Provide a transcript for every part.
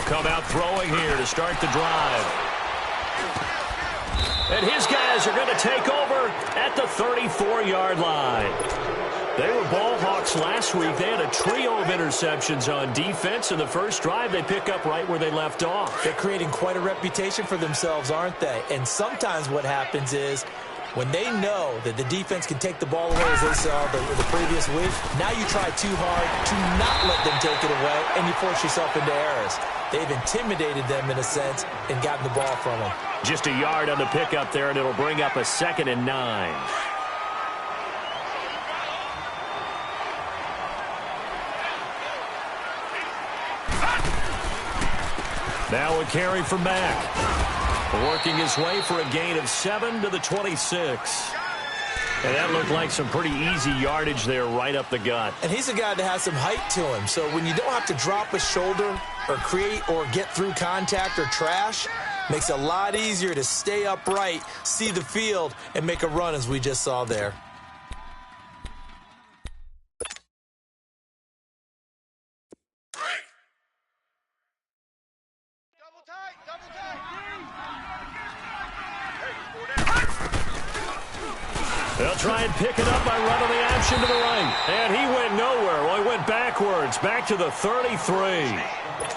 come out throwing here to start the drive. And his guys are going to take over at the 34-yard line. They were ball hawks last week. They had a trio of interceptions on defense. In the first drive, they pick up right where they left off. They're creating quite a reputation for themselves, aren't they? And sometimes what happens is when they know that the defense can take the ball away, as they saw the previous week, now you try too hard to not let them take it away, and you force yourself into errors. They've intimidated them in a sense and gotten the ball from them. Just a yard on the pickup there, and it'll bring up a 2nd and 9. Now a carry from Mack. Working his way for a gain of 7 to the 26. And that looked like some pretty easy yardage there right up the gut. And he's a guy that has some height to him. So when you don't have to drop a shoulder or create or get through contact or trash, makes it a lot easier to stay upright, see the field, and make a run as we just saw there. They'll try and pick it up by running the option to the right. And he went nowhere. Well, he went backwards, back to the 33.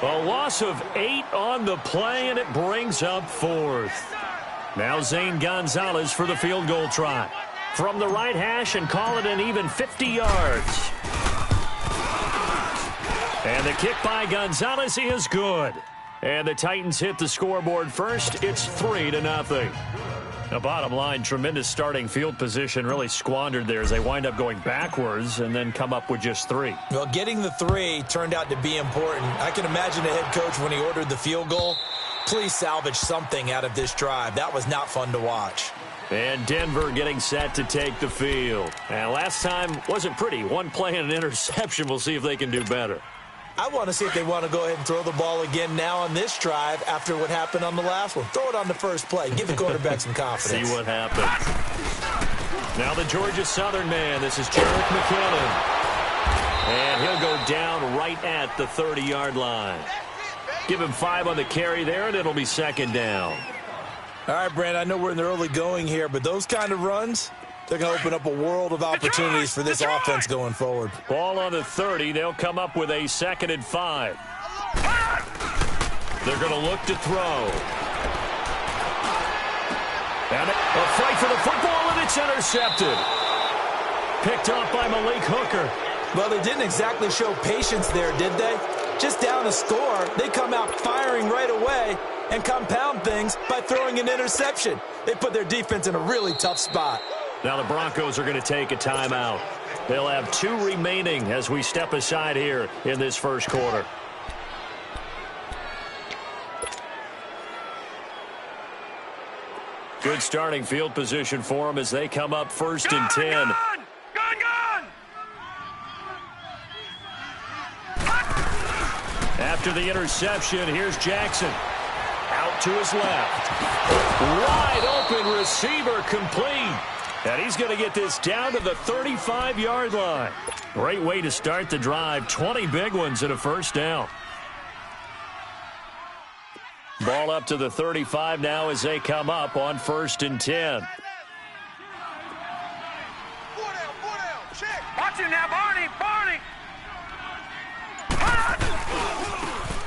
A loss of 8 on the play, and it brings up 4th. Now Zane Gonzalez for the field goal try. From the right hash and call it an even 50 yards. And the kick by Gonzalez is good. And the Titans hit the scoreboard first. It's 3-0. The bottom line, tremendous starting field position, really squandered there as they wind up going backwards and then come up with just 3. Well, getting the 3 turned out to be important. I can imagine the head coach when he ordered the field goal. Please salvage something out of this drive. That was not fun to watch. And Denver getting set to take the field. And last time wasn't pretty. One play and an interception. We'll see if they can do better. I want to see if they want to go ahead and throw the ball again now on this drive after what happened on the last one. Throw it on the first play. Give the quarterback some confidence. See what happens. Now the Georgia Southern man. This is Jerick McKinnon. And he'll go down right at the 30-yard line. Give him 5 on the carry there, and it'll be 2nd down. All right, Brand, I know we're in the early going here, but those kind of runs, they're going to open up a world of opportunities for this offense going forward. Ball on the 30. They'll come up with a 2nd and 5. They're going to look to throw. And a fight for the football, and it's intercepted. Picked off by Malik Hooker. Well, they didn't exactly show patience there, did they? Just down a score, they come out firing right away and compound things by throwing an interception. They put their defense in a really tough spot. Now the Broncos are going to take a timeout. They'll have 2 remaining as we step aside here in this first quarter. Good starting field position for them as they come up 1st and 10. After the interception, here's Jackson. Out to his left. Wide open receiver complete. And he's going to get this down to the 35-yard line. Great way to start the drive. 20 big ones and a first down. Ball up to the 35 now as they come up on 1st and 10. Watch him now, Barney.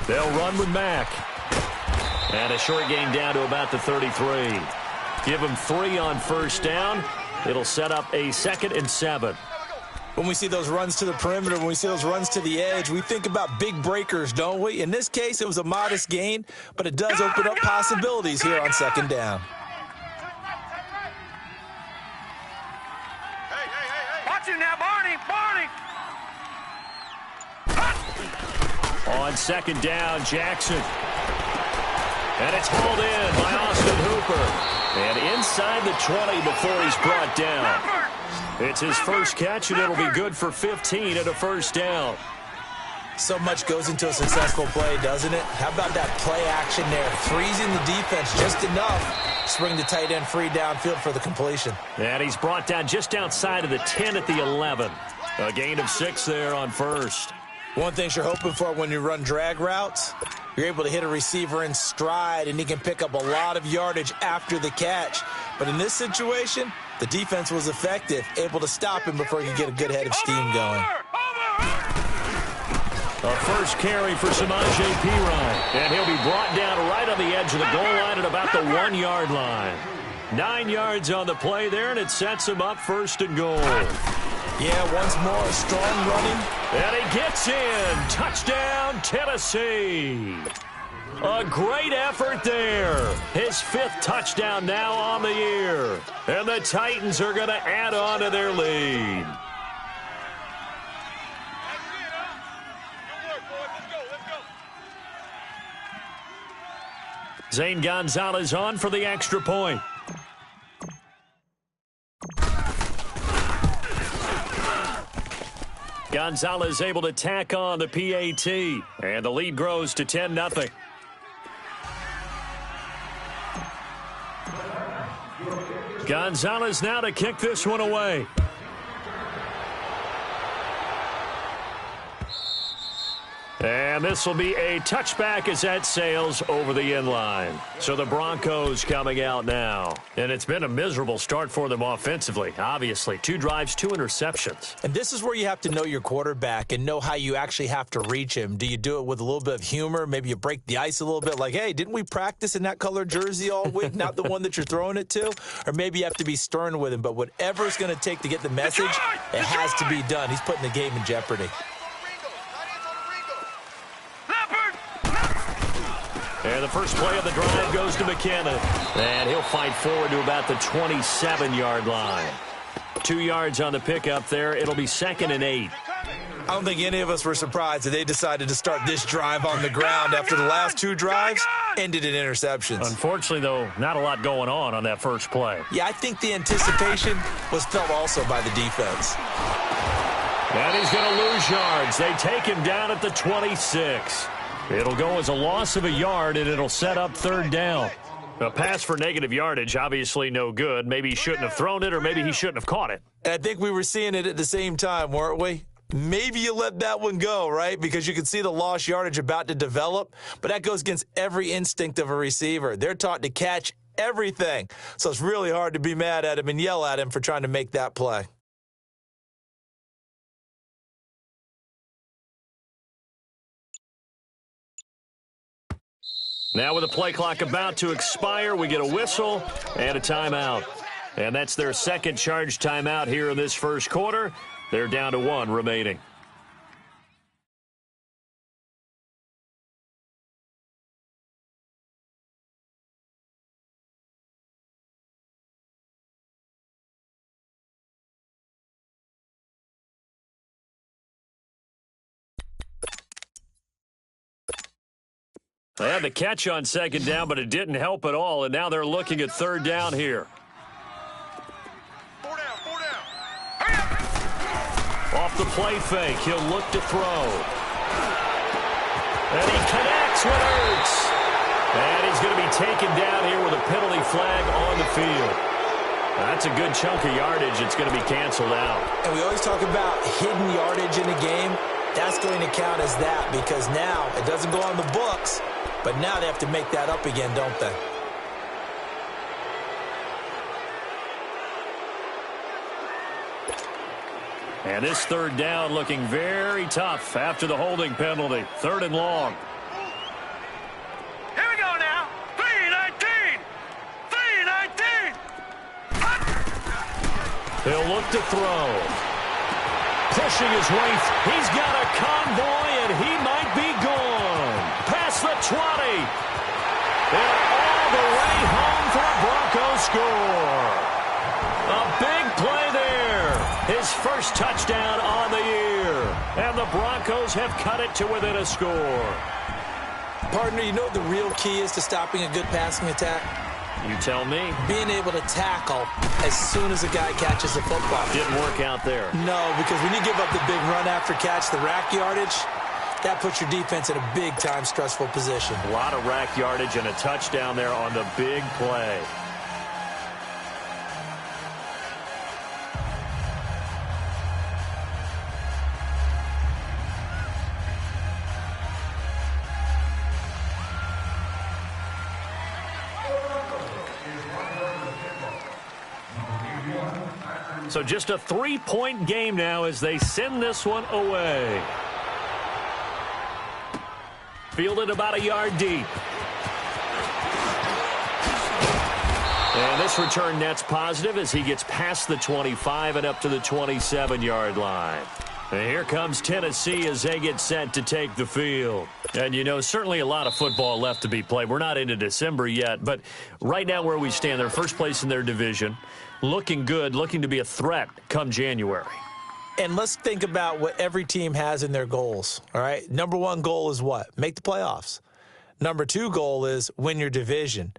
They'll run with Mack. And a short gain down to about the 33. Give them 3 on first down. It'll set up a 2nd and 7. When we see those runs to the perimeter, when we see those runs to the edge, we think about big breakers, don't we? In this case, it was a modest gain, but it does open up possibilities here on 2nd down. Watch him now, Barney. On 2nd down, Jackson. And it's hauled in by Austin Hooper. And inside the 20 before he's brought down. It's his first catch, and it'll be good for 15 and a first down. So much goes into a successful play, doesn't it? How about that play action there? Freezing the defense just enough. Spring the tight end free downfield for the completion. And he's brought down just outside of the 10 at the 11. A gain of 6 there on first. One thing you're hoping for when you run drag routes, You're able to hit a receiver in stride, and he can pick up a lot of yardage after the catch. But in this situation, the defense was effective, able to stop him before he could get a good head of steam going. A first carry for Samaje Perine, and he'll be brought down right on the edge of the goal line at about the 1-yard line. 9 yards on the play there, and it sets him up 1st and goal. Yeah, once more, a strong running. And he gets in. Touchdown, Tennessee. A great effort there. His 5th touchdown now on the year. And the Titans are going to add on to their lead. Zane Gonzalez on for the extra point. Gonzalez able to tack on the PAT, and the lead grows to 10-0. Gonzalez now to kick this one away. And this will be a touchback as that sails over the inline. So the Broncos coming out now. And it's been a miserable start for them offensively, obviously. 2 drives, 2 interceptions. And this is where you have to know your quarterback and know how you actually have to reach him. Do you do it with a little bit of humor? Maybe you break the ice a little bit like, hey, didn't we practice in that colored jersey all week, not the one that you're throwing it to? Or maybe you have to be stern with him. But whatever it's going to take to get the message, it has to be done. He's putting the game in jeopardy. And the first play of the drive goes to McKinnon. And he'll fight forward to about the 27-yard line. 2 yards on the pickup there. It'll be 2nd and 8. I don't think any of us were surprised that they decided to start this drive on the ground after the last 2 drives ended in interceptions. Unfortunately, though, not a lot going on that first play. Yeah, I think the anticipation was felt also by the defense. And he's going to lose yards. They take him down at the 26. It'll go as a loss of a yard, and it'll set up 3rd down. A pass for negative yardage, obviously no good. Maybe he shouldn't have thrown it, or maybe he shouldn't have caught it. And I think we were seeing it at the same time, weren't we? Maybe you let that one go, right? Because you can see the lost yardage about to develop. But that goes against every instinct of a receiver. They're taught to catch everything. So it's really hard to be mad at him and yell at him for trying to make that play. Now with the play clock about to expire, we get a whistle and a timeout. And that's their 2nd charge timeout here in this first quarter. They're down to 1 remaining. They had the catch on 2nd down, but it didn't help at all, and now they're looking at 3rd down here. 4 down, 4 down. Off the play fake, he'll look to throw. And he connects with Ertz. And he's going to be taken down here with a penalty flag on the field. That's a good chunk of yardage. It's going to be canceled out. And we always talk about hidden yardage in a game. That's going to count as that because now it doesn't go on the books, but now they have to make that up again, don't they? And this 3rd down looking very tough after the holding penalty. 3rd and long. Here we go now. 3-19. 3-19. He'll look to throw. Pushing his way. He's got a convoy, and he might be gone. Past the 20. And all the way home for a Broncos score. A big play there. His first touchdown on the year. And the Broncos have cut it to within a score. Partner, you know what the real key is to stopping a good passing attack? You tell me. Being able to tackle as soon as a guy catches a football. Didn't work out there. No, because when you give up the big run after catch, the rack yardage, that puts your defense in a big-time stressful position. A lot of rack yardage and a touchdown there on the big play. So just a 3-point game now as they send this one away. Fielded about a yard deep. And this return net's positive as he gets past the 25 and up to the 27-yard line. And here comes Tennessee as they get set to take the field. And, you know, certainly a lot of football left to be played. We're not into December yet, but right now where we stand, they're first place in their division, looking good, looking to be a threat come January. And let's think about what every team has in their goals, all right? Number one goal is what? Make the playoffs. Number two goal is win your division.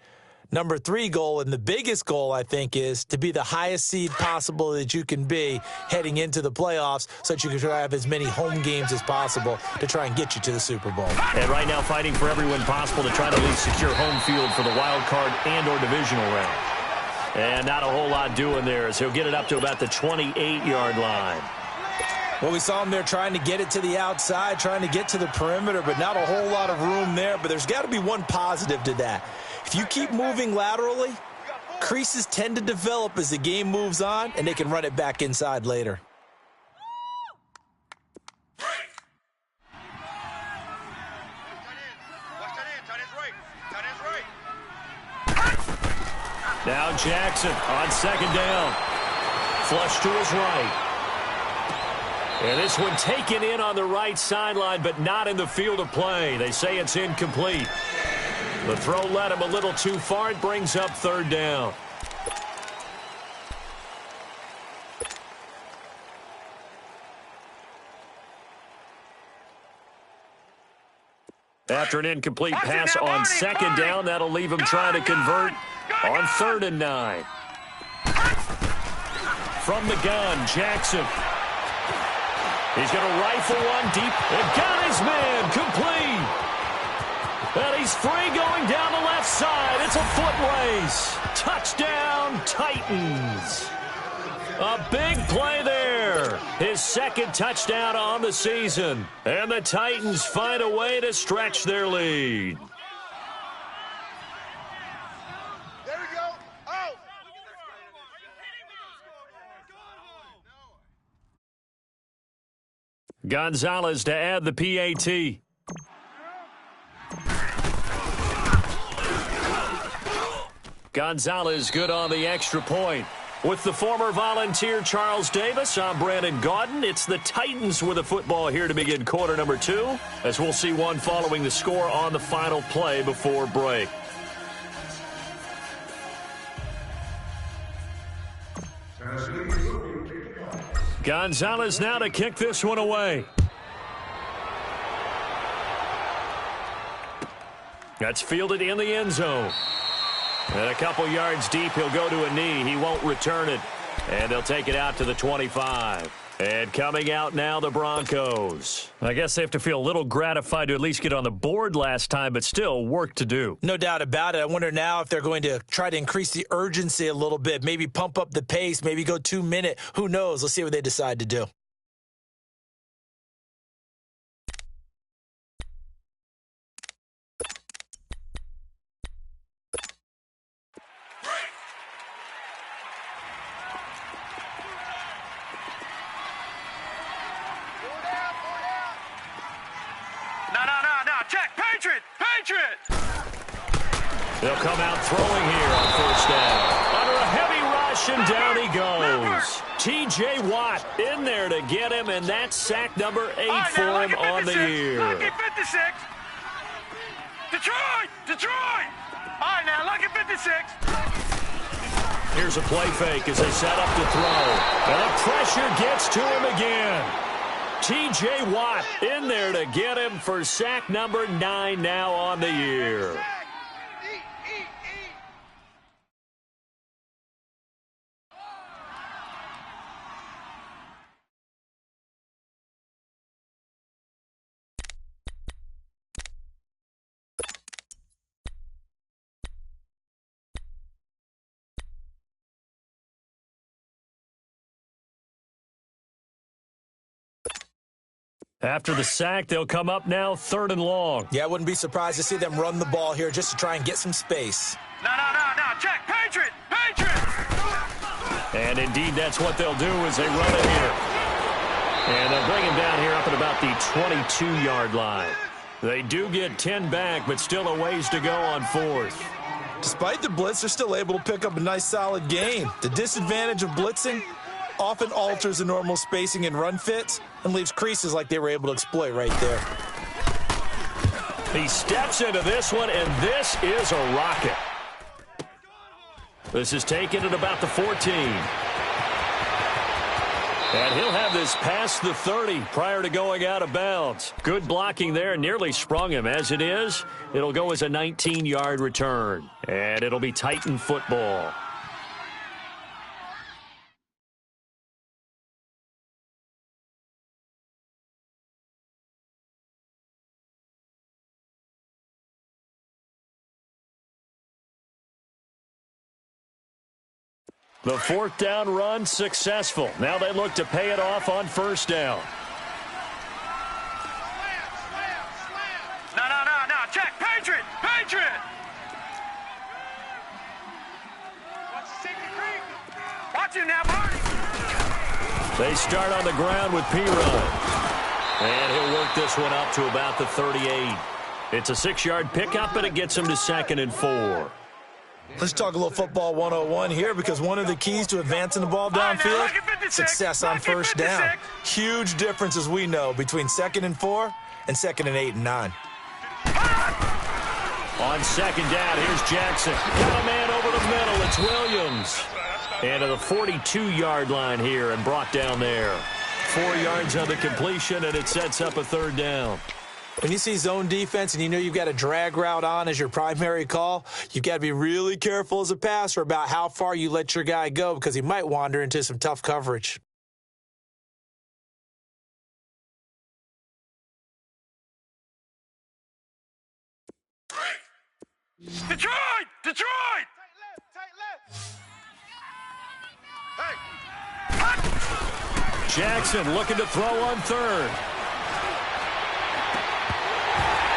Number three goal, and the biggest goal, I think, is to be the highest seed possible that you can be heading into the playoffs so that you can try to have as many home games as possible to try and get you to the Super Bowl. And right now fighting for every win possible to try to at least secure home field for the wild card and or divisional round. And not a whole lot doing there as he'll get it up to about the 28-yard line. Well, we saw him there trying to get it to the outside, trying to get to the perimeter, but not a whole lot of room there. But there's got to be one positive to that. If you keep moving laterally, creases tend to develop as the game moves on, and they can run it back inside later. Now Jackson on second down. Flush to his right. And this one taken in on the right sideline, but not in the field of play. They say it's incomplete. The throw led him a little too far. It brings up third down. After an incomplete pass on second down, that'll leave him trying to convert on 3rd and 9. From the gun, Jackson. He's going to rifle one deep and got his man complete. And he's free going down the left side. It's a foot race. Touchdown, Titans. A big play there. His second touchdown on the season. And the Titans find a way to stretch their lead. There we go. Oh. Gonzalez to add the PAT. Gonzalez good on the extra point. With the former Volunteer Charles Davis, I'm Brandon Gaudin. It's the Titans with the football here to begin quarter number 2, as we'll see one following the score on the final play before break. Gonzalez now to kick this one away. That's fielded in the end zone. And a couple yards deep, he'll go to a knee. He won't return it. And they'll take it out to the 25. And coming out now, the Broncos. I guess they have to feel a little gratified to at least get on the board last time, but still work to do. No doubt about it. I wonder now if they're going to try to increase the urgency a little bit, maybe pump up the pace, maybe go 2-minute. Who knows? Let's see what they decide to do. Check, Patriot! They'll come out throwing here on first down. Under a heavy rush, and down he goes. T.J. Watt in there to get him, and that's sack number 8 for him on the year. Lucky 56. Detroit! All right, now, lucky 56. Here's a play fake as they set up to throw. And the pressure gets to him again. T.J. Watt in there to get him for sack number 9 now on the year. After the sack, they'll come up now 3rd and long. Yeah, I wouldn't be surprised to see them run the ball here just to try and get some space. No. Check, Patriot! And indeed, that's what they'll do as they run it here. And they'll bring him down here up at about the 22-yard line. They do get 10 back, but still a ways to go on fourth. Despite the blitz, they're still able to pick up a nice, solid gain. The disadvantage of blitzing often alters the normal spacing and run fits and leaves creases like they were able to exploit right there. He steps into this one, and this is a rocket. This is taken at about the 14. And he'll have this past the 30 prior to going out of bounds. Good blocking there, nearly sprung him. As it is, it'll go as a 19-yard return. And it'll be Titan football. The fourth down run successful. Now they look to pay it off on first down. No. Check. Patriot. Watch him now, Barney. They start on the ground with P-Run. And he'll work this one up to about the 38. It's a 6-yard pickup, and it gets him to 2nd and 4. Let's talk a little football 101 here, because one of the keys to advancing the ball downfield, success on first down. Huge difference, as we know, between 2nd and 4 and 2nd and 8 and 9. On second down, here's Jackson. Got a man over the middle. It's Williams. And to the 42-yard line here and brought down there. 4 yards on the completion, and it sets up a third down. When you see zone defense and you know you've got a drag route on as your primary call, you've got to be really careful as a passer about how far you let your guy go, because he might wander into some tough coverage. Detroit! Tight left. Hey! Jackson looking to throw on third.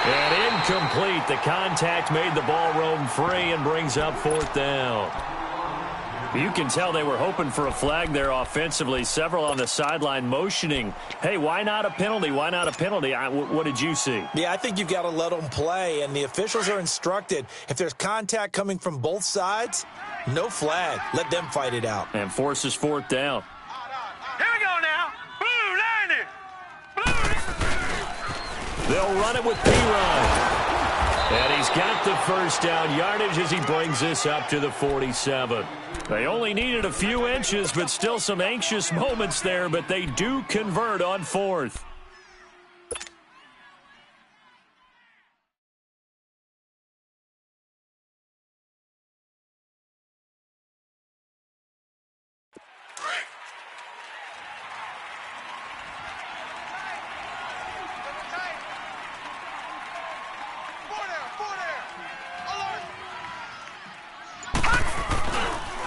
And incomplete. The contact made the ball roam free and brings up fourth down. You can tell they were hoping for a flag there offensively. Several on the sideline motioning, hey, why not a penalty? Why not a penalty? What did you see? Yeah, I think you've got to let them play, and the officials are instructed, if there's contact coming from both sides, no flag. Let them fight it out. And forces fourth down. Here we go now. Blue 90. They'll run it with P-Run. And he's got the first down yardage as he brings this up to the 47. They only needed a few inches, but still some anxious moments there, but they do convert on fourth.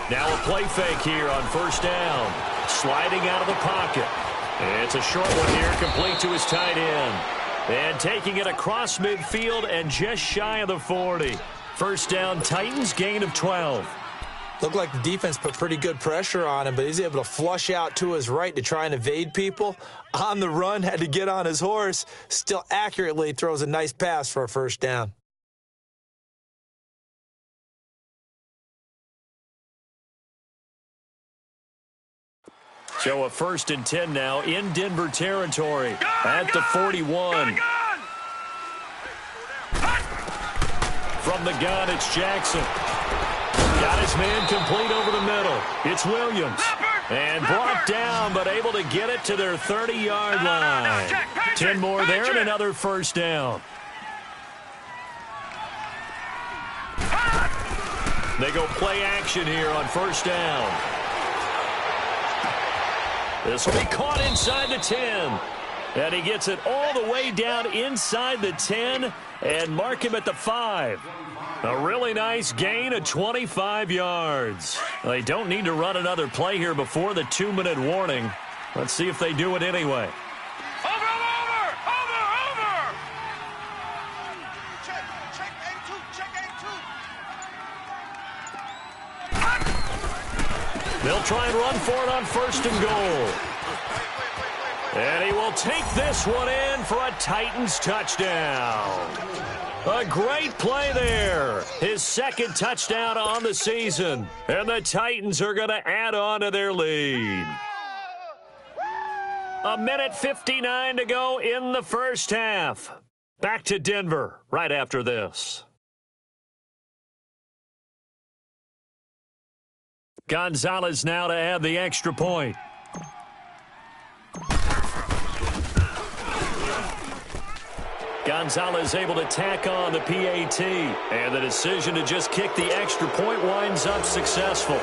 Now a play fake here on first down. Sliding out of the pocket. It's a short one here, complete to his tight end. And taking it across midfield and just shy of the 40. First down, Titans, gain of 12. Looked like the defense put pretty good pressure on him, but he's able to flush out to his right to try and evade people. On the run, had to get on his horse. Still accurately throws a nice pass for a first down. So a 1st and 10 now in Denver territory at the 41. From the gun, it's Jackson. Got his man complete over the middle. It's Williams. And brought down, but able to get it to their 30-yard line. 10 more there and another first down. They go play action here on first down. This will be caught inside the 10. And he gets it all the way down inside the 10 and mark him at the 5. A really nice gain of 25 yards. They don't need to run another play here before the 2-minute warning. Let's see if they do it anyway. Over! Check A2. They'll He'll try and run for it on 1st and goal. And he will take this one in for a Titans touchdown. A great play there. His 2nd touchdown on the season. And the Titans are going to add on to their lead. 1:59 to go in the first half. Back to Denver right after this. Gonzalez now to add the extra point. Gonzalez able to tack on the PAT. And the decision to just kick the extra point winds up successful.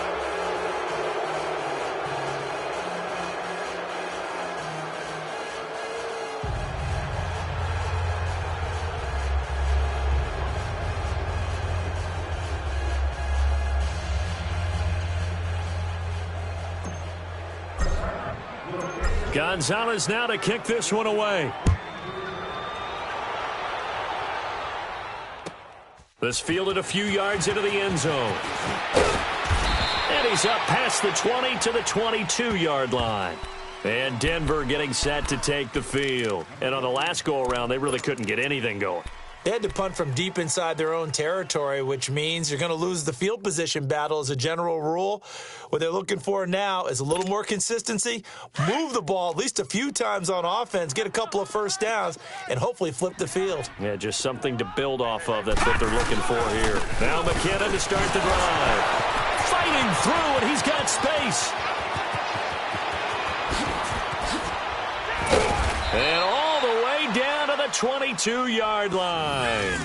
Gonzalez now to kick this one away. This fielded a few yards into the end zone. And he's up past the 20 to the 22-yard line. And Denver getting set to take the field. And on the last go-around, they really couldn't get anything going. They had to punt from deep inside their own territory, which means you're going to lose the field position battle as a general rule. What they're looking for now is a little more consistency, move the ball at least a few times on offense, get a couple of first downs, and hopefully flip the field. Yeah, just something to build off of. That's what they're looking for here. Now McKinnon to start the drive. Fighting through, and he's got space. And all the way down to the 22-yard line.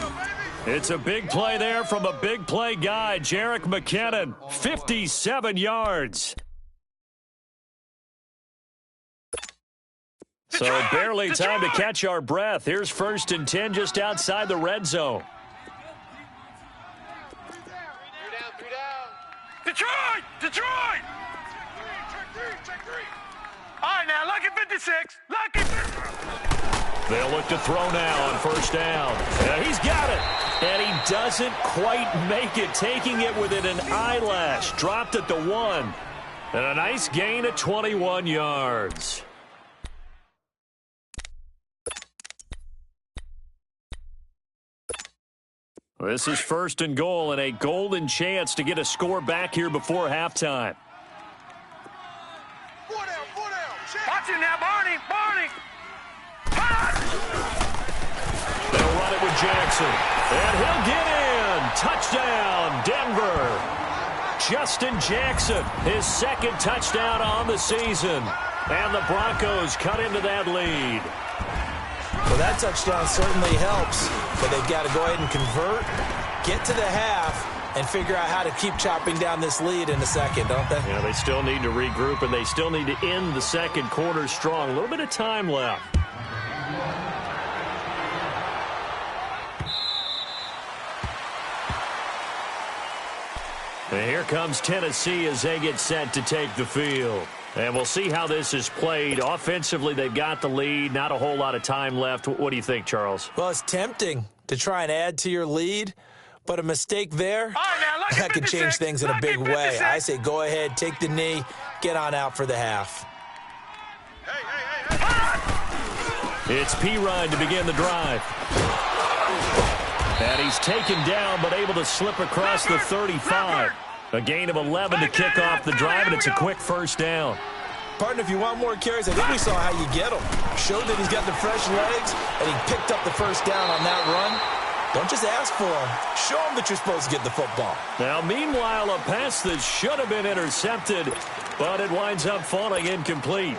It's a big play there from a big play guy, Jerick McKinnon, 57 yards. So barely time to catch our breath. Here's 1st and 10 just outside the red zone. Detroit! Detroit! Check three. All right, now, lucky 56. Lucky 56. They'll look to throw now on 1st down. He's got it. And he doesn't quite make it, taking it within an eyelash. Dropped at the 1. And a nice gain at 21 yards. This is 1st and goal and a golden chance to get a score back here before halftime. Watch it now, Barney. They'll run it with Jackson. And he'll get in. Touchdown, Denver. Justin Jackson, his 2nd touchdown on the season. And the Broncos cut into that lead. Well, that touchdown certainly helps, but they've got to go ahead and convert, get to the half, and figure out how to keep chopping down this lead in a second, don't they? Yeah, they still need to regroup, and they still need to end the 2nd quarter strong. A little bit of time left. And here comes Tennessee as they get set to take the field. And we'll see how this is played. Offensively, they've got the lead. Not a whole lot of time left. What do you think, Charles? Well, it's tempting to try and add to your lead, but a mistake there, that could change things in a big way. I say go ahead, take the knee, get on out for the half. It's P-Ryan to begin the drive. And he's taken down, but able to slip across the 35. A gain of 11 to kick off the drive, and it's a quick 1st down. Partner, if you want more carries, I think we saw how you get them. Showed that he's got the fresh legs, and he picked up the 1st down on that run. Don't just ask for him. Show him that you're supposed to get the football. Now, meanwhile, a pass that should have been intercepted, but it winds up falling incomplete.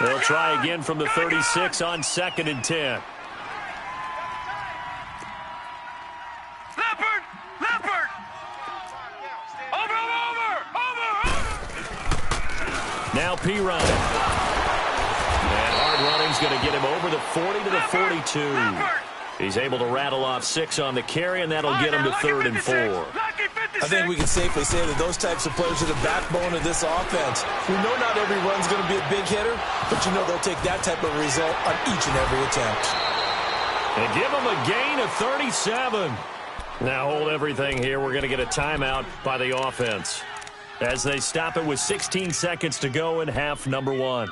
They'll try again from the 36 on 2nd and 10. Leopard! Over! Now P-Ryan. And hard running's going to get him over the 40 to the 42. He's able to rattle off 6 on the carry, and that'll get him to 3rd and 4. I think we can safely say that those types of players are the backbone of this offense. We know not every run's going to be a big hitter, but you know they'll take that type of result on each and every attempt. And give him a gain of 37. Now hold everything here. We're going to get a timeout by the offense as they stop it with 16 seconds to go in half number 1.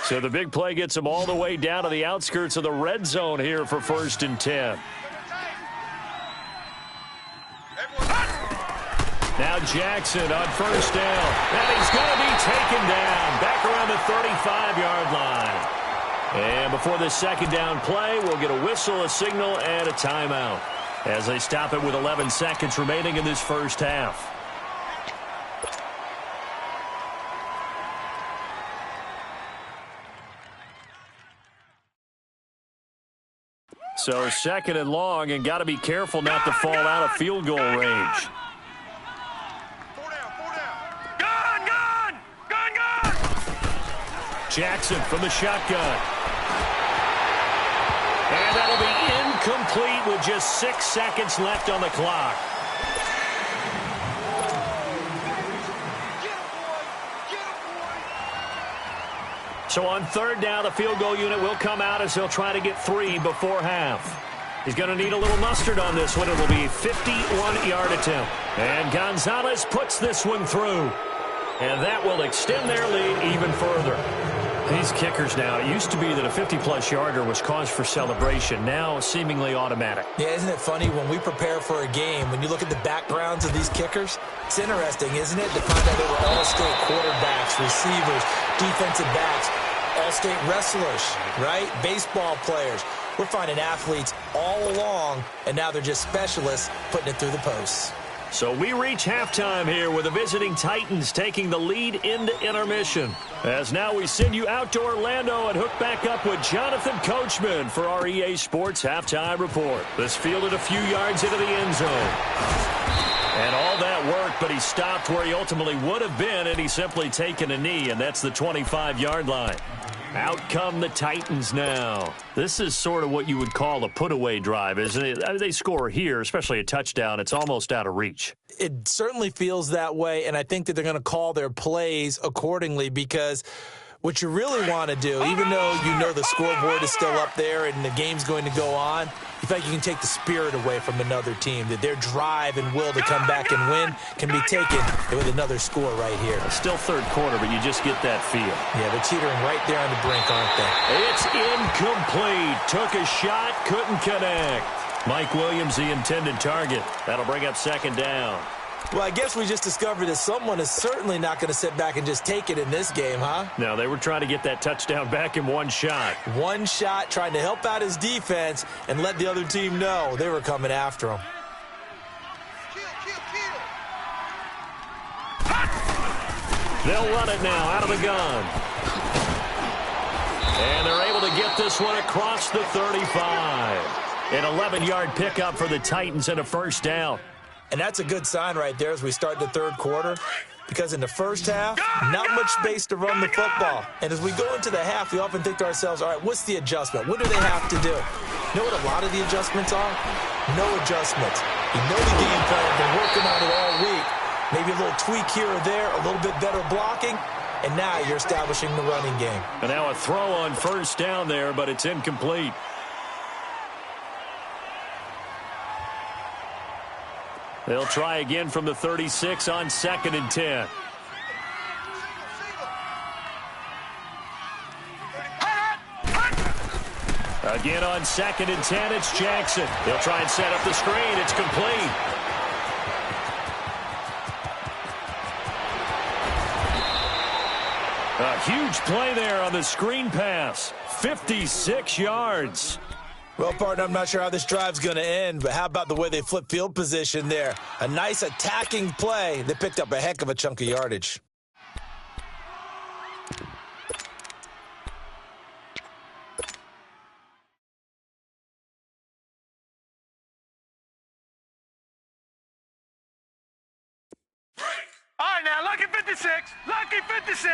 So the big play gets them all the way down to the outskirts of the red zone here for 1st and 10. Now Jackson on 1st down. And he's going to be taken down back around the 35-yard line. And before this 2nd down play, we'll get a whistle, a signal, and a timeout as they stop it with 11 seconds remaining in this first half. So 2nd and long, and got to be careful not to fall out of field goal range. Jackson from the shotgun. And that'll be incomplete with just 6 seconds left on the clock. So on 3rd down, the field goal unit will come out as they'll try to get 3 before half. He's going to need a little mustard on this one. It will be a 51-yard attempt. And Gonzalez puts this one through. And that will extend their lead even further. These kickers now, it used to be that a 50-plus yarder was cause for celebration. Now seemingly automatic. Yeah, isn't it funny when we prepare for a game, when you look at the backgrounds of these kickers, it's interesting, isn't it, to find out they were all-state quarterbacks, receivers, defensive backs, all-state wrestlers, right? Baseball players. We're finding athletes all along, and now they're just specialists putting it through the posts. So we reach halftime here with the visiting Titans taking the lead into intermission. As now we send you out to Orlando and hook back up with Jonathan Coachman for our EA Sports Halftime Report. This fielded a few yards into the end zone. And all that work, but he stopped where he ultimately would have been, and he's simply taken a knee, and that's the 25-yard line. Out come the Titans now. This is sort of what you would call a put-away drive, isn't it? I mean, they score here, especially a touchdown. It's almost out of reach. It certainly feels that way, and I think that they're going to call their plays accordingly because what you really want to do, even though you know the scoreboard is still up there and the game's going to go on, you feel like you can take the spirit away from another team, that their drive and will to come back and win can be taken with another score right here. It's still 3rd quarter, but you just get that feel. Yeah, they're teetering right there on the brink, aren't they? It's incomplete. Took a shot, couldn't connect. Mike Williams, the intended target. That'll bring up 2nd down. Well, I guess we just discovered that someone is certainly not going to sit back and just take it in this game, huh? No, they were trying to get that touchdown back in one shot. One shot, trying to help out his defense and let the other team know they were coming after him. They'll run it now out of the gun. And they're able to get this one across the 35. An 11-yard pickup for the Titans and a 1st down. And that's a good sign right there as we start the 3rd quarter, because in the first half, not much space to run the football. And as we go into the half, we often think to ourselves, all right, what's the adjustment? What do they have to do? You know what a lot of the adjustments are? No adjustments. You know the game plan, been working on it all week. Maybe a little tweak here or there, a little bit better blocking, and now you're establishing the running game. And now a throw on 1st down there, but it's incomplete. They'll try again from the 36 on 2nd and 10. Again on 2nd and 10, it's Jackson. They'll try and set up the screen. It's complete. A huge play there on the screen pass. 56 yards. Well, partner, I'm not sure how this drive's going to end, but how about the way they flip field position there? A nice attacking play. They picked up a heck of a chunk of yardage. All right, now, lucky 56. Lucky 56.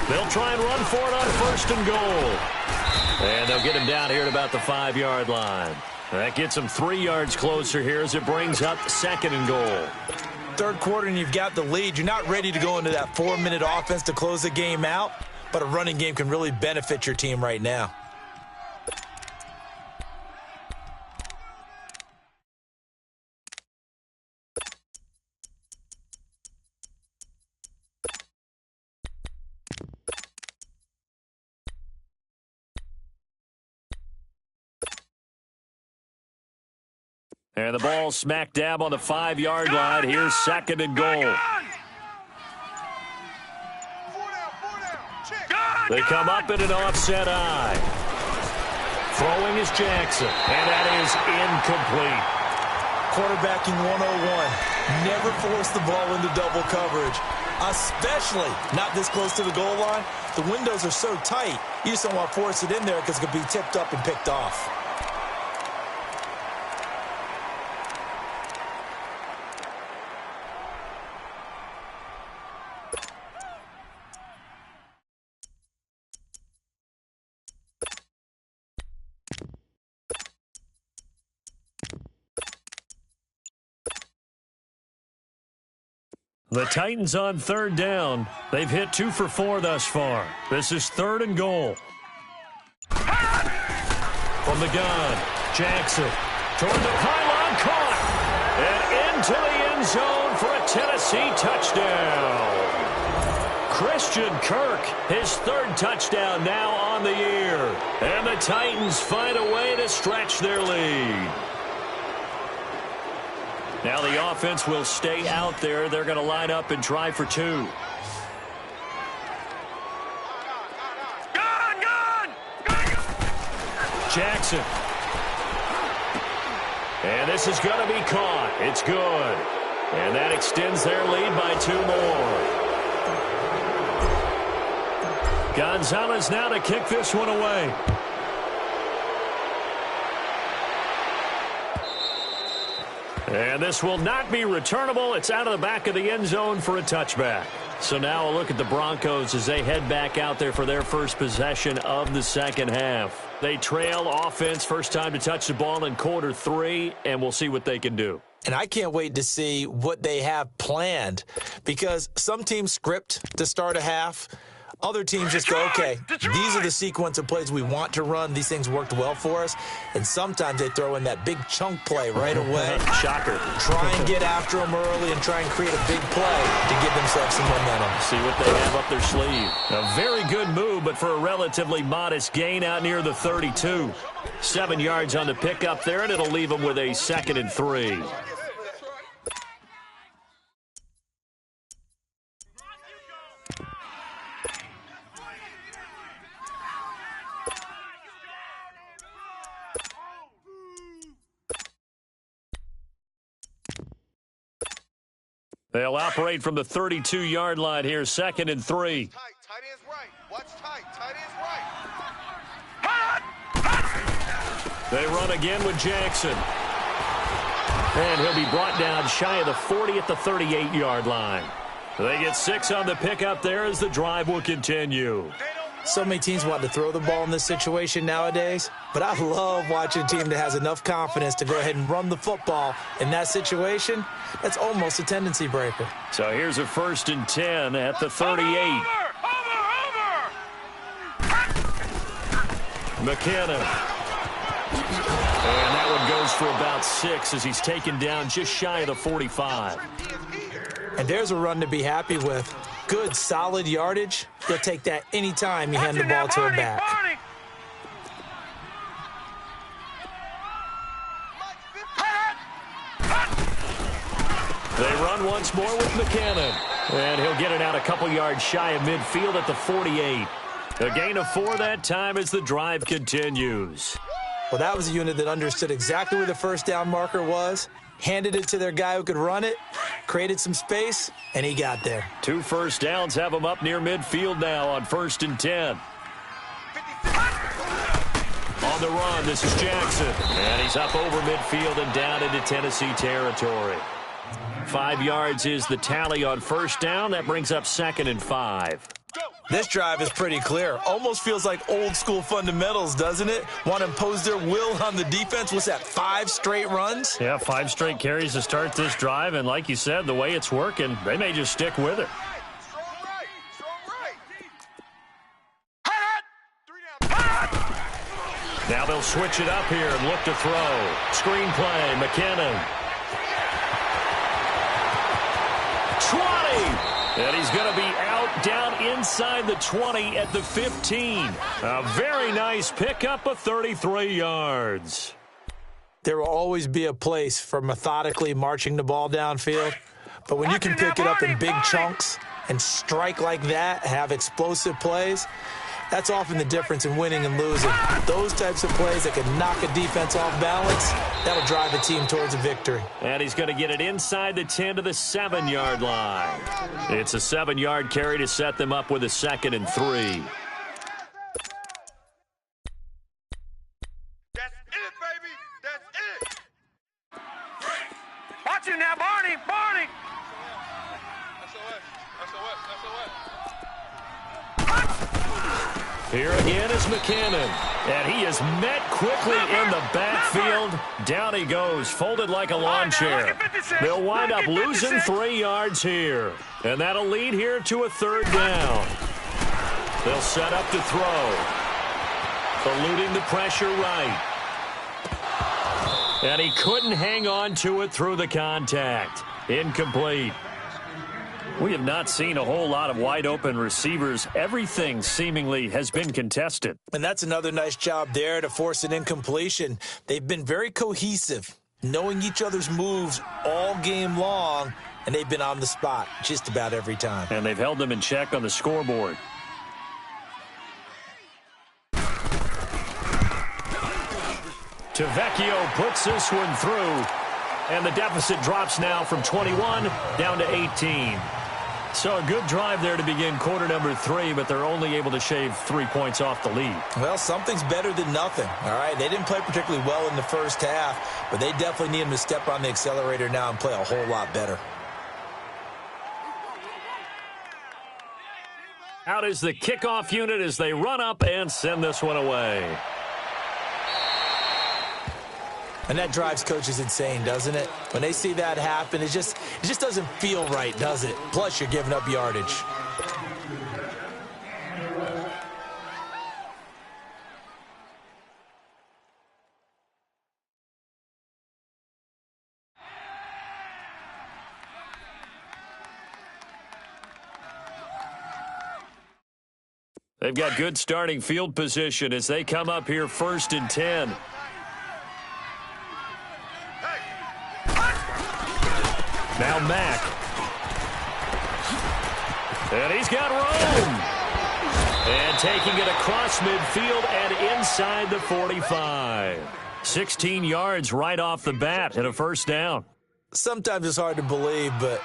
They'll try and run for it on 1st and goal. And they'll get him down here at about the 5-yard line. That gets them 3 yards closer here as it brings up 2nd and goal. Third quarter and you've got the lead. You're not ready to go into that 4-minute offense to close the game out, but a running game can really benefit your team right now. And the ball smack dab on the 5-yard line. Here's 2nd and goal. They come up in an offset eye. Throwing is Jackson, and that is incomplete. Quarterbacking 101. Never force the ball into double coverage, especially not this close to the goal line. The windows are so tight, you just don't want to force it in there because it could be tipped up and picked off. The Titans on 3rd down. They've hit 2 for 4 thus far. This is 3rd and goal. From the gun, Jackson toward the pylon, caught. And into the end zone for a Tennessee touchdown. Christian Kirk, his 3rd touchdown now on the year. And the Titans find a way to stretch their lead. Now the offense will stay out there. They're going to line up and try for 2. Jackson. And this is going to be caught. It's good. And that extends their lead by 2 more. Gonzalez now to kick this one away. And this will not be returnable. It's out of the back of the end zone for a touchback. So now a look at the Broncos as they head back out there for their first possession of the second half. They trail offense, first time to touch the ball in quarter 3, and we'll see what they can do. And I can't wait to see what they have planned, because some teams script to start a half. Other teams just go, okay, these are the sequence of plays we want to run. These things worked well for us. And sometimes they throw in that big chunk play right away. Shocker. Try and get after them early and try and create a big play to give themselves some momentum. See what they have up their sleeve. A very good move, but for a relatively modest gain out near the 32. 7 yards on the pickup there, and it'll leave them with a 2nd and 3. They'll operate from the 32-yard line here, 2nd and 3. Tight end's right. Watch tight. Tight end's right. They run again with Jackson. And he'll be brought down shy of the 40 at the 38-yard line. They get 6 on the pickup there as the drive will continue. So many teams want to throw the ball in this situation nowadays, but I love watching a team that has enough confidence to go ahead and run the football in that situation. That's almost a tendency breaker. So here's a 1st and 10 at the 38. McKinnon. And that one goes for about 6 as he's taken down just shy of the 45. And there's a run to be happy with. Good, solid yardage. You'll take that anytime you hand the ball to a back. They run once more with McKinnon. And he'll get it out a couple yards shy of midfield at the 48. A gain of 4 that time as the drive continues. Well, that was a unit that understood exactly where the first down marker was, handed it to their guy who could run it, created some space, and he got there. 2 first downs have him up near midfield now on 1st and 10. On the run, this is Jackson. And he's up over midfield and down into Tennessee territory. 5 yards is the tally on 1st down. That brings up 2nd and 5. This drive is pretty clear. Almost feels like old school fundamentals, doesn't it? Want to impose their will on the defense. What's that, 5 straight runs? Yeah, 5 straight carries to start this drive. And like you said, the way it's working, they may just stick with it. Now they'll switch it up here and look to throw. Screenplay, McKinnon. 20! And he's going to be out down inside the 20 at the 15. A very nice pickup of 33 yards. There will always be a place for methodically marching the ball downfield. But when you can pick it up in big chunks and strike like that, have explosive plays, that's often the difference in winning and losing. Those types of plays that can knock a defense off balance, that'll drive a team towards a victory. And he's going to get it inside the 10 to the 7-yard line. It's a 7-yard carry to set them up with a 2nd and 3. That's it, baby. That's it. Watch it now, Barney. Barney. Here again is McKinnon, and he is met quickly in the backfield. Down he goes, folded like a lawn chair. They'll wind up losing 3 yards here, and that'll lead here to a 3rd down. They'll set up to throw, eluding the pressure right. And he couldn't hang on to it through the contact. Incomplete. We have not seen a whole lot of wide-open receivers. Everything seemingly has been contested. And that's another nice job there to force an incompletion. They've been very cohesive, knowing each other's moves all game long, and they've been on the spot just about every time. And they've held them in check on the scoreboard. Tavecchio puts this one through, and the deficit drops now from 21 down to 18. So a good drive there to begin quarter number 3, but they're only able to shave 3 points off the lead. Well, something's better than nothing, all right? They didn't play particularly well in the first half, but they definitely need them to step on the accelerator now and play a whole lot better. Out is the kickoff unit as they run up and send this one away. And that drives coaches insane, doesn't it? When they see that happen, it just doesn't feel right, does it? Plus, you're giving up yardage. They've got good starting field position as they come up here 1st and 10. Now Mack. And he's got room. And taking it across midfield and inside the 45. 16 yards right off the bat and a 1st down. Sometimes it's hard to believe, but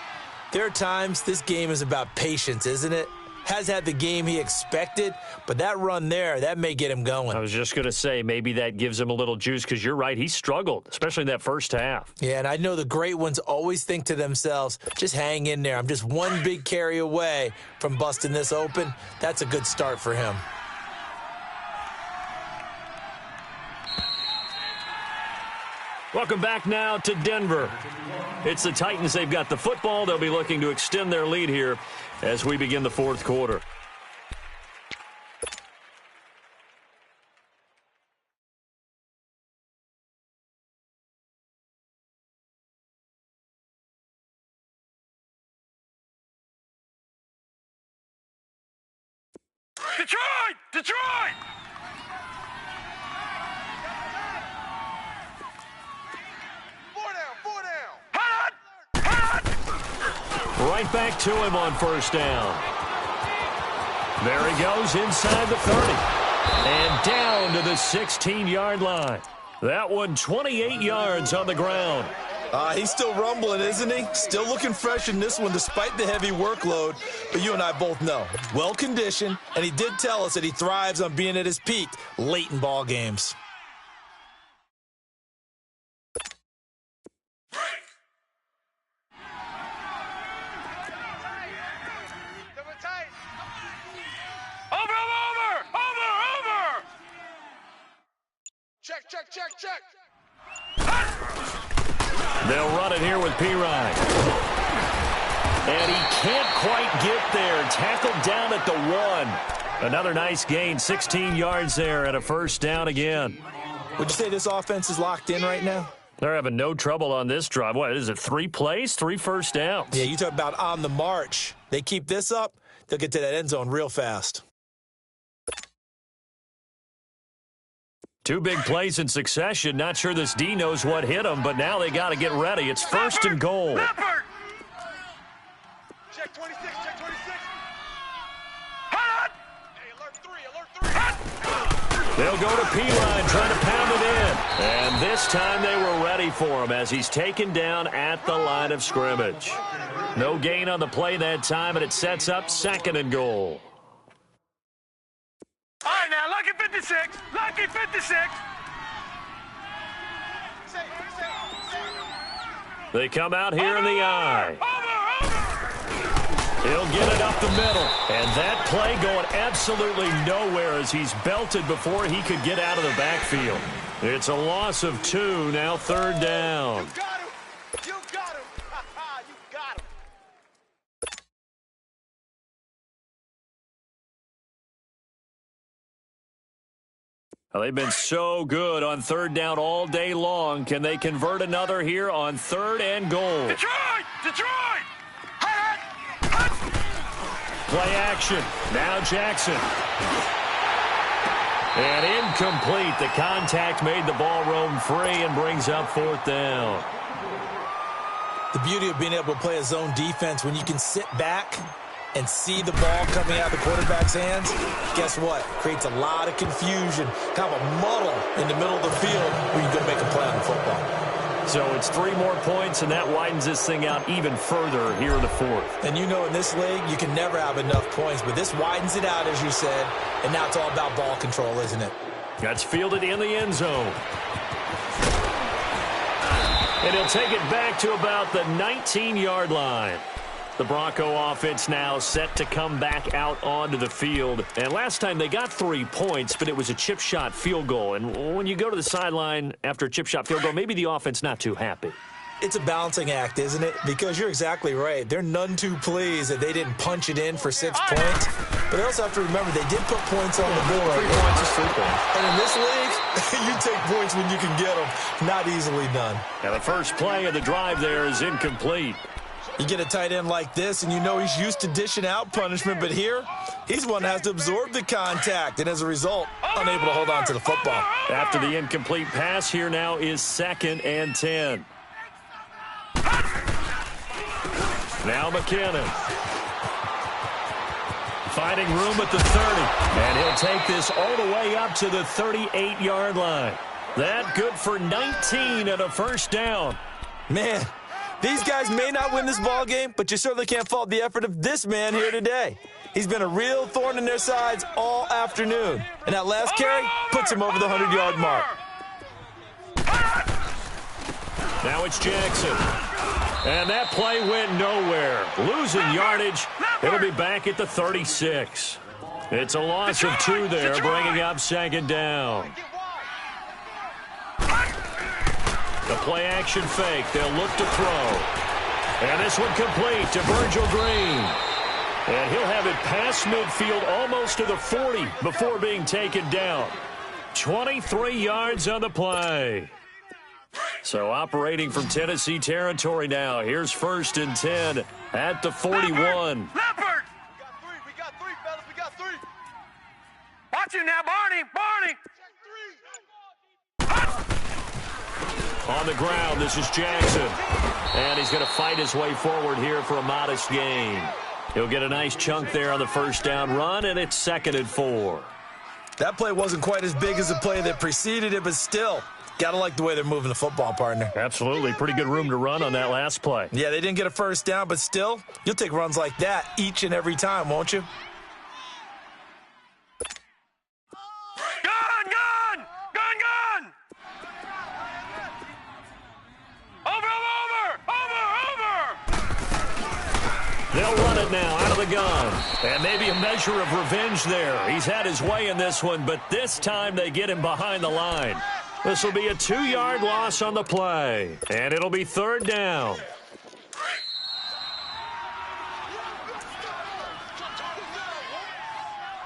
there are times this game is about patience, isn't it? Has had the game he expected, but that run there, that may get him going. I was just going to say, maybe that gives him a little juice because you're right, he struggled, especially in that first half. Yeah, and I know the great ones always think to themselves, just hang in there. I'm just one big carry away from busting this open. That's a good start for him. Welcome back now to Denver. It's the Titans. They've got the football. They'll be looking to extend their lead here as we begin the 4th quarter. Detroit! Detroit! Four down. Right back to him on 1st down. There he goes inside the 30. And down to the 16-yard line. That one 28 yards on the ground. He's still rumbling, isn't he? Still looking fresh in this one despite the heavy workload. But you and I both know, well-conditioned, and he did tell us that he thrives on being at his peak late in ball games. Check, check, check, check. They'll run it here with Pirine. And he can't quite get there. Tackled down at the 1. Another nice gain, 16 yards there and a first down again. Would you say this offense is locked in right now? They're having no trouble on this drive. What is it, 3 plays, 3 first downs? Yeah, you talk about on the march. They keep this up, they'll get to that end zone real fast. 2 big plays in succession. Not sure this D knows what hit them, but now they got to get ready. It's first and goal. Check 26, check 26. Hot! Hey, alert 3, alert 3. They'll go to P-line, trying to pound it in. And this time they were ready for him as he's taken down at the line of scrimmage. No gain on the play that time, and it sets up second and goal. All right, now, lucky 56. Lucky 56. They come out here in the eye. He'll get it up the middle. And that play going absolutely nowhere as he's belted before he could get out of the backfield. It's a loss of 2, now third down. You got him. You got him. You got him. Well, they've been so good on third down all day long. Can they convert another here on third and goal? Detroit! Detroit! Play action. Now Jackson. And incomplete. The contact made the ball roam free and brings up fourth down. The beauty of being able to play a zone defense when you can sit back and see the ball coming out of the quarterback's hands, guess what? Creates a lot of confusion, kind of a muddle in the middle of the field where you can go make a play on the football. So it's 3 more points, and that widens this thing out even further here in the fourth. And you know in this league, you can never have enough points, but this widens it out, as you said, and now it's all about ball control, isn't it? That's fielded in the end zone. And he'll take it back to about the 19-yard line. The Bronco offense now set to come back out onto the field. And last time they got 3 points, but it was a chip shot field goal. And when you go to the sideline after a chip shot field goal, maybe the offense not too happy. It's a balancing act, isn't it? Because you're exactly right. They're none too pleased that they didn't punch it in for 6 points. But they also have to remember they did put points on the board. 3 points is 3 points. And in this league, you take points when you can get them. Not easily done. Now the first play of the drive there is incomplete. You get a tight end like this, and you know he's used to dishing out punishment, but here, he's one that has to absorb the contact, and as a result, unable to hold on to the football. After the incomplete pass, here now is 2nd and 10. Now McKinnon. Finding room at the 30, and he'll take this all the way up to the 38-yard line. That good for 19 and a first down. Man, these guys may not win this ball game, but you certainly can't fault the effort of this man here today. He's been a real thorn in their sides all afternoon. And that last carry puts him over the 100-yard mark. Now it's Jackson. And that play went nowhere. Losing yardage. It'll be back at the 36. It's a loss of 2 there, bringing up 2nd down. The play-action fake. They'll look to throw. And this one complete to Virgil Green. And he'll have it past midfield almost to the 40 before being taken down. 23 yards on the play. So operating from Tennessee territory now. Here's 1st and 10 at the 41. Leopard! We got 3, fellas. We got 3. Watch it now, Barney. Barney! On the ground, this is Jackson. And he's going to fight his way forward here for a modest gain. He'll get a nice chunk there on the first down run, and it's 2nd and 4. That play wasn't quite as big as the play that preceded it, but still, gotta like the way they're moving the football, partner. Absolutely. Pretty good room to run on that last play. Yeah, they didn't get a first down, but still, you'll take runs like that each and every time, won't you? Gun! Gun! Gun! Gun! Over! They'll run it now out of the gun. And maybe a measure of revenge there. He's had his way in this one, but this time they get him behind the line. This will be a 2-yard loss on the play, and it'll be 3rd down.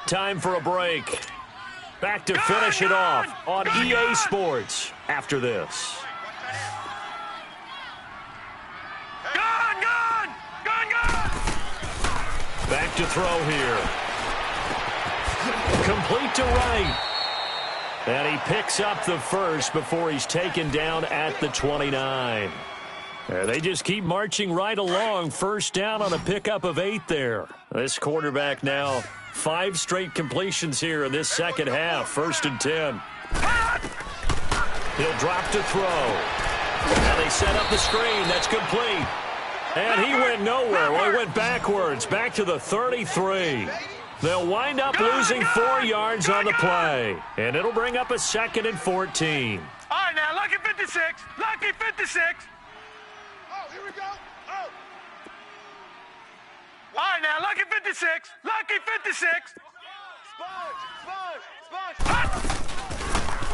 Time for a break. Back to finish it off on EA Sports after this. Back to throw here. Complete to right. And he picks up the first before he's taken down at the 29. They just keep marching right along. 1st down on a pickup of 8 there. This quarterback now 5 straight completions here in this second half. 1st and 10. He'll drop to throw. Now they set up the screen. That's complete. And he went nowhere. Well, he went backwards, back to the 33. They'll wind up losing 4 yards on the play. And it'll bring up a 2nd and 14. All right, now, lucky 56. Lucky 56. Oh, here we go. Oh. All right, now, lucky 56. Lucky 56. Sponge.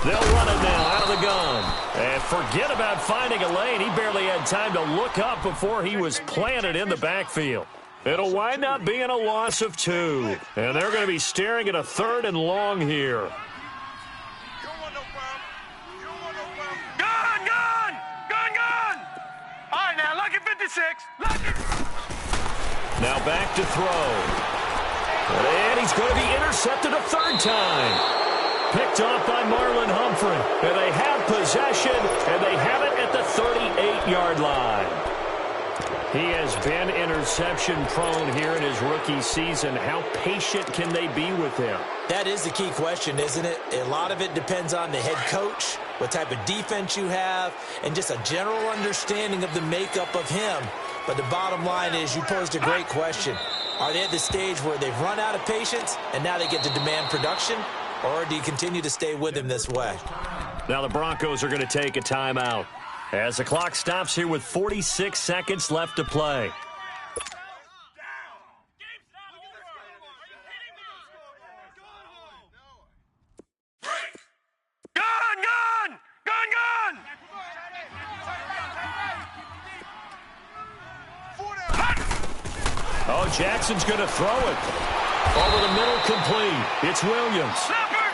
They'll run it now out of the gun. And forget about finding a lane. He barely had time to look up before he was planted in the backfield. It'll wind up being a loss of 2. And they're going to be staring at a 3rd and long here. You don't want no problem. You don't want no problem. Gun! All right, now, lucky 56. Lucky. Now back to throw. And he's going to be intercepted a 3rd time. Picked off by Marlon Humphrey. And they have possession, and they have it at the 38-yard line. He has been interception-prone here in his rookie season. How patient can they be with him? That is the key question, isn't it? A lot of it depends on the head coach, what type of defense you have, and just a general understanding of the makeup of him. But the bottom line is you posed a great question. Are they at the stage where they've run out of patience and now they get to demand production? Or do you continue to stay with him this way? Now the Broncos are going to take a timeout as the clock stops here with 46 seconds left to play. Gun! Oh, Jackson's going to throw it. Over the middle, complete. It's Williams.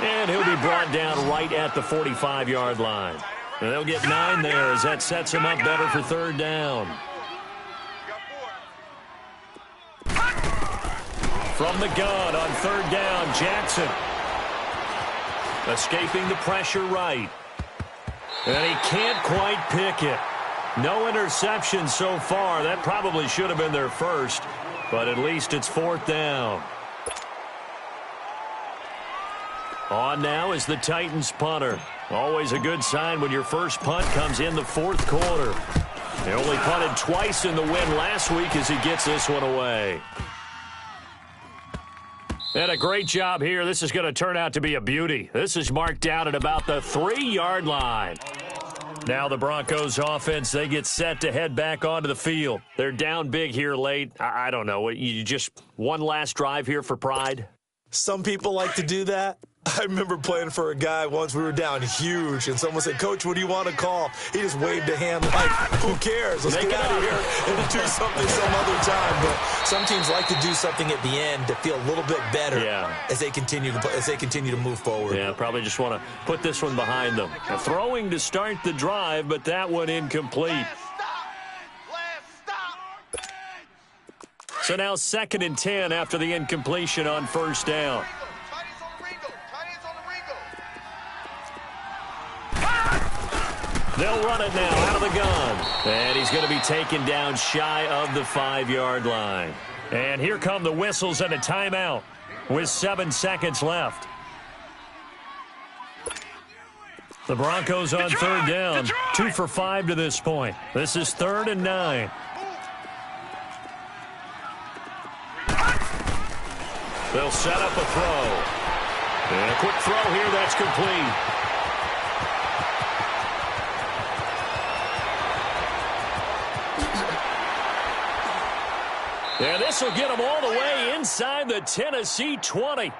And he'll be brought down right at the 45-yard line. And they'll get 9 there as that sets him up better for 3rd down. From the gun on 3rd down, Jackson. Escaping the pressure right. And he can't quite pick it. No interception so far. That probably should have been their first. But at least it's 4th down. On now is the Titans punter. Always a good sign when your first punt comes in the 4th quarter. He only punted twice in the win last week as he gets this one away. And a great job here. This is going to turn out to be a beauty. This is marked out at about the 3-yard line. Now the Broncos offense, they get set to head back onto the field. They're down big here late. I don't know. You just one last drive here for pride? Some people like to do that. I remember playing for a guy once. We were down huge, and someone said, "Coach, what do you want to call?" He just waved a hand like, who cares? Let's get out of here and do something some other time. But some teams like to do something at the end to feel a little bit better as they continue to move forward. Yeah, probably just want to put this one behind them. A throwing to start the drive, but that one incomplete. So now 2nd and 10 after the incompletion on 1st down. They'll run it now out of the gun. And he's going to be taken down shy of the 5-yard line. And here come the whistles and a timeout with 7 seconds left. The Broncos on 3rd down. 2 for 5 to this point. This is 3rd and 9. They'll set up a throw. And a quick throw here that's complete. And this will get them all the way inside the Tennessee 20.